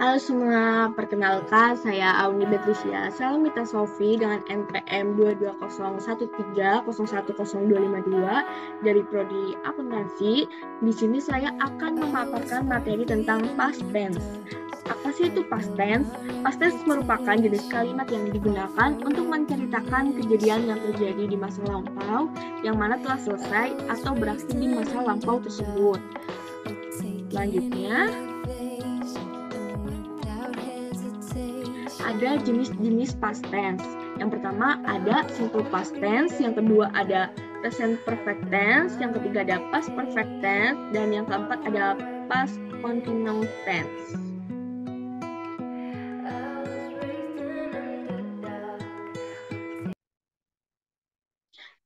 Halo semua, perkenalkan saya Auni Betricia Salamita Sofi dengan NPM 22013010252 dari Prodi Akuntansi. Di sini saya akan memaparkan materi tentang past tense. Apa sih itu past tense? Past tense merupakan jenis kalimat yang digunakan untuk menceritakan kejadian yang terjadi di masa lampau yang mana telah selesai atau berakhir di masa lampau tersebut. Selanjutnya, ada jenis-jenis past tense. Yang pertama ada simple past tense, yang kedua ada present perfect tense, yang ketiga ada past perfect tense, dan yang keempat ada past continuous tense.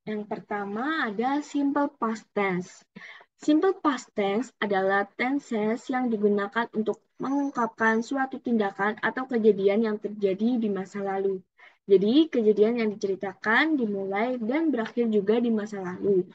Yang pertama ada simple past tense. Simple past tense adalah tenses yang digunakan untuk mengungkapkan suatu tindakan atau kejadian yang terjadi di masa lalu. Jadi, kejadian yang diceritakan dimulai dan berakhir juga di masa lalu.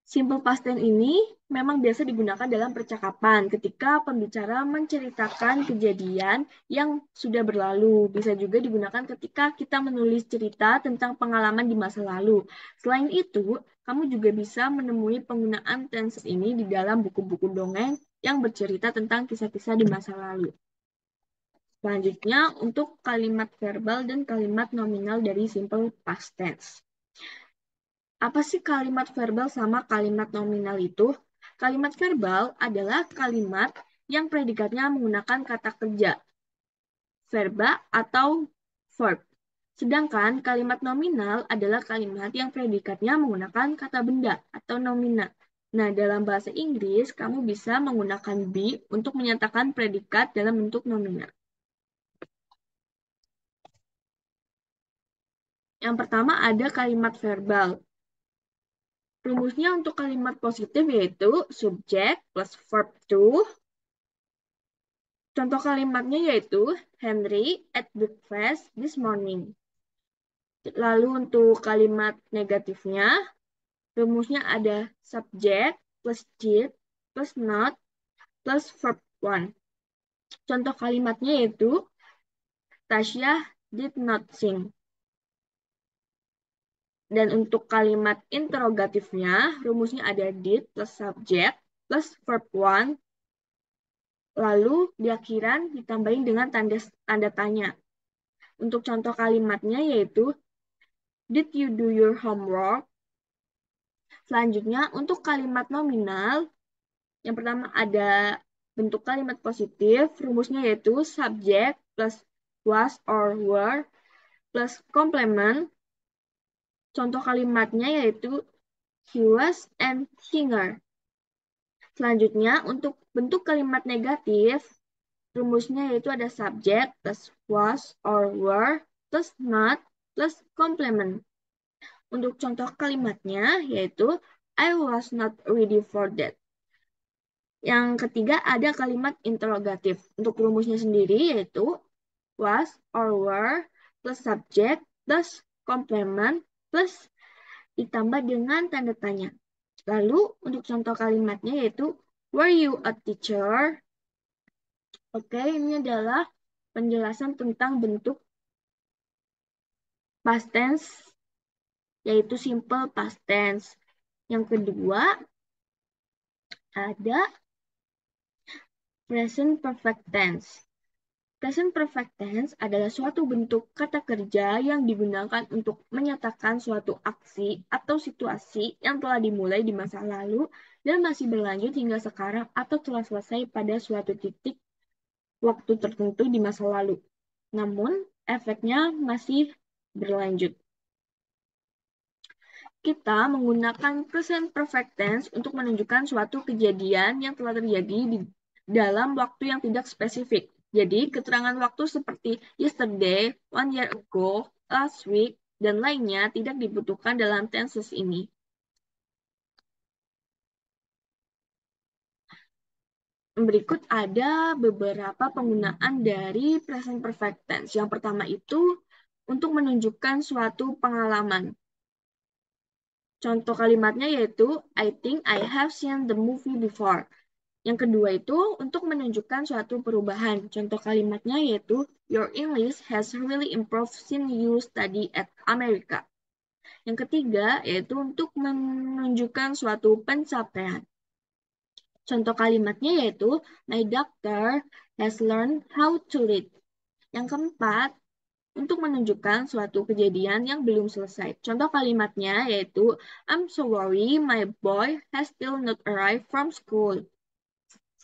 Simple past tense ini memang biasa digunakan dalam percakapan ketika pembicara menceritakan kejadian yang sudah berlalu. Bisa juga digunakan ketika kita menulis cerita tentang pengalaman di masa lalu. Selain itu, kamu juga bisa menemui penggunaan tense ini di dalam buku-buku dongeng yang bercerita tentang kisah-kisah di masa lalu. Selanjutnya, untuk kalimat verbal dan kalimat nominal dari simple past tense. Apa sih kalimat verbal sama kalimat nominal itu? Kalimat verbal adalah kalimat yang predikatnya menggunakan kata kerja, verba atau verb. Sedangkan kalimat nominal adalah kalimat yang predikatnya menggunakan kata benda atau nomina. Nah, dalam bahasa Inggris, kamu bisa menggunakan be untuk menyatakan predikat dalam bentuk nomina. Yang pertama ada kalimat verbal. Rumusnya untuk kalimat positif yaitu subject plus verb to. Contoh kalimatnya yaitu Henry ate breakfast this morning. Lalu untuk kalimat negatifnya, rumusnya ada subject plus did plus not plus verb one. Contoh kalimatnya yaitu Tasya did not sing. Dan untuk kalimat interrogatifnya, rumusnya ada did plus subject plus verb one. Lalu di akhiran ditambahin dengan tanda tanya. Untuk contoh kalimatnya yaitu Did you do your homework? Selanjutnya untuk kalimat nominal, yang pertama ada bentuk kalimat positif, rumusnya yaitu subject plus was or were plus complement. Contoh kalimatnya yaitu he was and singer. Selanjutnya untuk bentuk kalimat negatif, rumusnya yaitu ada subject plus was or were plus not plus complement. Untuk contoh kalimatnya yaitu I was not ready for that. Yang ketiga ada kalimat interrogatif. Untuk rumusnya sendiri yaitu was or were plus subject plus complement plus ditambah dengan tanda tanya. Lalu untuk contoh kalimatnya yaitu were you a teacher? Oke, ini adalah penjelasan tentang bentuk past tense yaitu simple past tense. Yang kedua ada present perfect tense. Present perfect tense adalah suatu bentuk kata kerja yang digunakan untuk menyatakan suatu aksi atau situasi yang telah dimulai di masa lalu dan masih berlanjut hingga sekarang atau telah selesai pada suatu titik waktu tertentu di masa lalu. Namun, efeknya masih berlanjut. Kita menggunakan present perfect tense untuk menunjukkan suatu kejadian yang telah terjadi di dalam waktu yang tidak spesifik. Jadi, keterangan waktu seperti yesterday, 1 year ago, last week, dan lainnya tidak dibutuhkan dalam tenses ini. Berikut ada beberapa penggunaan dari present perfect tense. Yang pertama itu untuk menunjukkan suatu pengalaman. Contoh kalimatnya yaitu I think I have seen the movie before. Yang kedua itu untuk menunjukkan suatu perubahan. Contoh kalimatnya yaitu, Your English has really improved since you study at America. Yang ketiga yaitu untuk menunjukkan suatu pencapaian. Contoh kalimatnya yaitu, My doctor has learned how to read. Yang keempat, untuk menunjukkan suatu kejadian yang belum selesai. Contoh kalimatnya yaitu, I'm so worry my boy has still not arrived from school.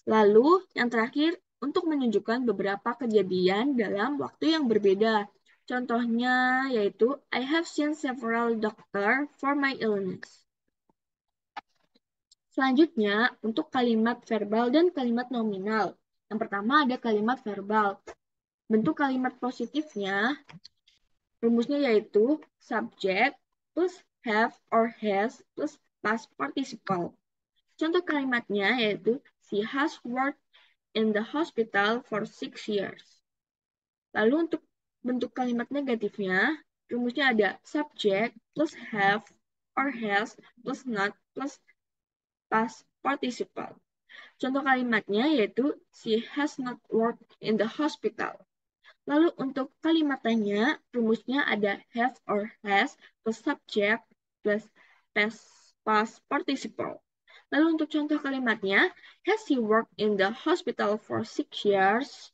Lalu, yang terakhir, untuk menunjukkan beberapa kejadian dalam waktu yang berbeda. Contohnya yaitu, I have seen several doctors for my illness. Selanjutnya, untuk kalimat verbal dan kalimat nominal. Yang pertama ada kalimat verbal. Bentuk kalimat positifnya, rumusnya yaitu subject plus have or has plus past participle. Contoh kalimatnya yaitu, She has worked in the hospital for 6 years. Lalu untuk bentuk kalimat negatifnya, rumusnya ada subject plus have or has plus not plus past participle. Contoh kalimatnya yaitu, She has not worked in the hospital. Lalu untuk kalimat tanya, rumusnya ada have or has plus subject plus past participle. Lalu untuk contoh kalimatnya, has he worked in the hospital for 6 years?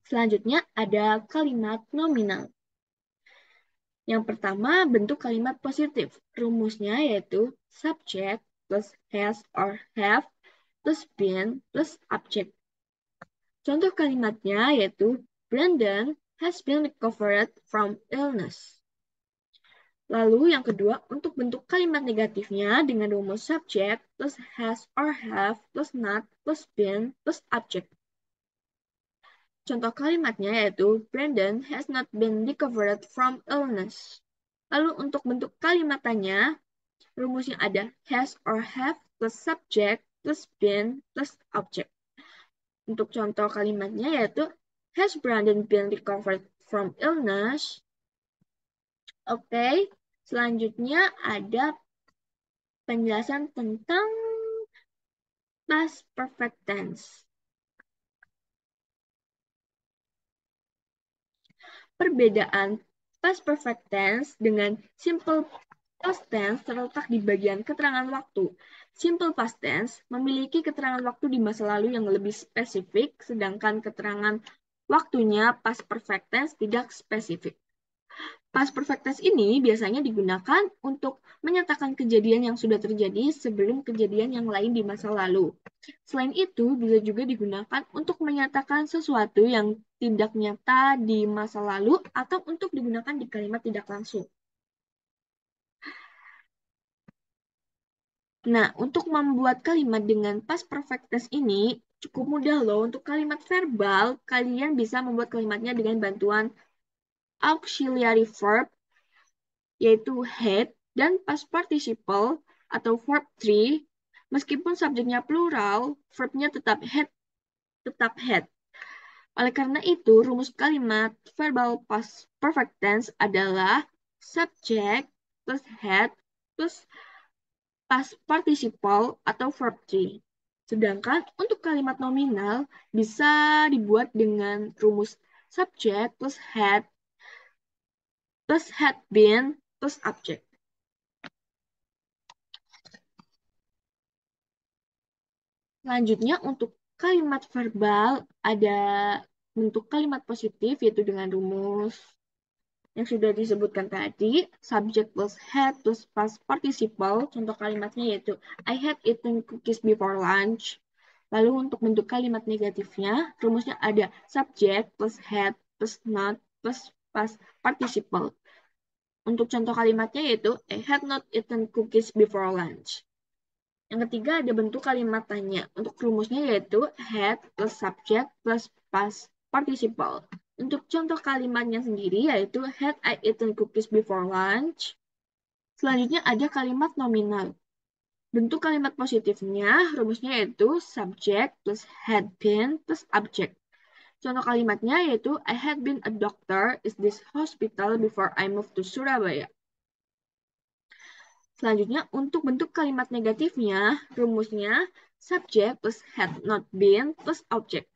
Selanjutnya ada kalimat nominal. Yang pertama, bentuk kalimat positif. Rumusnya yaitu subject plus has or have plus been plus object. Contoh kalimatnya yaitu, Brandon has been recovered from illness. Lalu yang kedua, untuk bentuk kalimat negatifnya dengan rumus subject plus has or have plus not plus been plus object. Contoh kalimatnya yaitu, Brandon has not been recovered from illness. Lalu untuk bentuk kalimat tanya, rumusnya ada has or have plus subject plus been plus object. Untuk contoh kalimatnya yaitu, has Brandon been recovered from illness? Oke, selanjutnya ada penjelasan tentang past perfect tense. Perbedaan past perfect tense dengan simple past tense terletak di bagian keterangan waktu. Simple past tense memiliki keterangan waktu di masa lalu yang lebih spesifik, sedangkan keterangan waktunya past perfect tense tidak spesifik. Past perfect tense ini biasanya digunakan untuk menyatakan kejadian yang sudah terjadi sebelum kejadian yang lain di masa lalu. Selain itu, bisa juga digunakan untuk menyatakan sesuatu yang tidak nyata di masa lalu atau untuk digunakan di kalimat tidak langsung. Nah, untuk membuat kalimat dengan past perfect tense ini cukup mudah loh. Untuk kalimat verbal, kalian bisa membuat kalimatnya dengan bantuan auxiliary verb, yaitu had, dan past participle atau verb 3. Meskipun subjeknya plural, verbnya tetap had. Oleh karena itu, rumus kalimat verbal past perfect tense adalah subject plus had plus past participle atau verb 3. Sedangkan untuk kalimat nominal bisa dibuat dengan rumus subject plus had been plus object. Selanjutnya untuk kalimat verbal ada bentuk kalimat positif yaitu dengan rumus yang sudah disebutkan tadi, subject plus had plus past participle. Contoh kalimatnya yaitu, I had eaten cookies before lunch. Lalu untuk bentuk kalimat negatifnya, rumusnya ada subject plus had plus not plus past participle. Untuk contoh kalimatnya yaitu, I had not eaten cookies before lunch. Yang ketiga ada bentuk kalimat tanya. Untuk rumusnya yaitu had plus subject plus past participle. Untuk contoh kalimatnya sendiri yaitu had I eaten cookies before lunch. Selanjutnya ada kalimat nominal. Bentuk kalimat positifnya rumusnya yaitu subject plus had been plus object. Contoh kalimatnya yaitu I had been a doctor at this hospital before I moved to Surabaya. Selanjutnya, untuk bentuk kalimat negatifnya, rumusnya subject plus had not been plus object.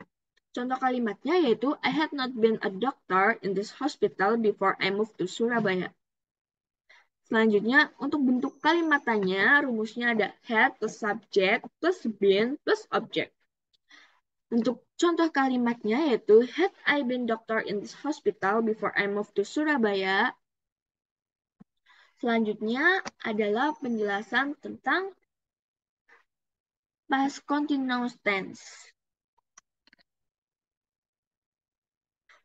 Contoh kalimatnya yaitu I had not been a doctor in this hospital before I moved to Surabaya. Selanjutnya, untuk bentuk kalimat tanya, rumusnya ada had plus subject plus been plus object. Untuk contoh kalimatnya yaitu had I been doctor in this hospital before I moved to Surabaya. Selanjutnya adalah penjelasan tentang past continuous tense.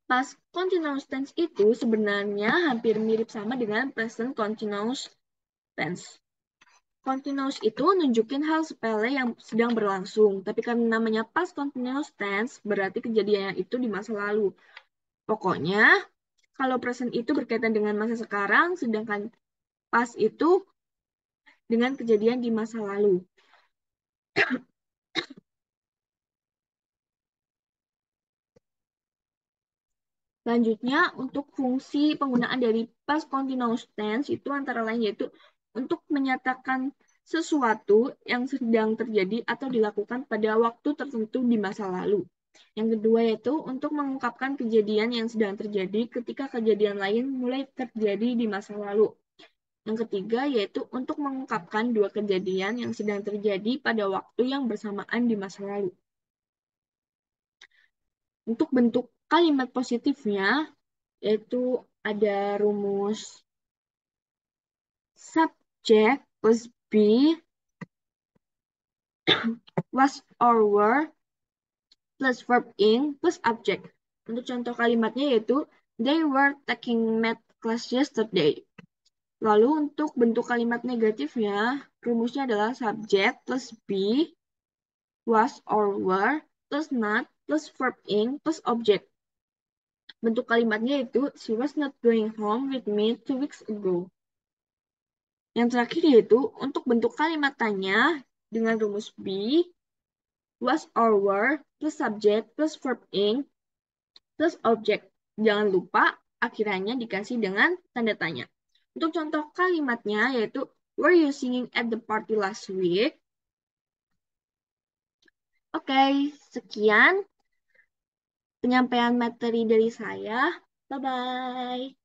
Past continuous tense itu sebenarnya hampir mirip sama dengan present continuous tense. Continuous itu nunjukin hal sepele yang sedang berlangsung, tapi karena namanya past continuous tense, berarti kejadiannya itu di masa lalu. Pokoknya, kalau present itu berkaitan dengan masa sekarang, sedangkan past itu dengan kejadian di masa lalu. Selanjutnya, untuk fungsi penggunaan dari past continuous tense itu antara lain yaitu untuk menyatakan sesuatu yang sedang terjadi atau dilakukan pada waktu tertentu di masa lalu. Yang kedua yaitu untuk mengungkapkan kejadian yang sedang terjadi ketika kejadian lain mulai terjadi di masa lalu. Yang ketiga yaitu untuk mengungkapkan dua kejadian yang sedang terjadi pada waktu yang bersamaan di masa lalu. Untuk bentuk kalimat positifnya, yaitu ada rumus subject plus be was or were plus verb in plus object. Untuk contoh kalimatnya yaitu they were taking math class yesterday. Lalu untuk bentuk kalimat negatifnya, rumusnya adalah subject plus be was or were plus not plus verb in plus object. Bentuk kalimatnya itu she was not going home with me 2 weeks ago. Yang terakhir yaitu untuk bentuk kalimat tanya dengan rumus be, was or were, plus subject, plus verb in, plus object. Jangan lupa akhirannya dikasih dengan tanda tanya. Untuk contoh kalimatnya yaitu were you singing at the party last week? Oke, sekian penyampaian materi dari saya. Bye-bye.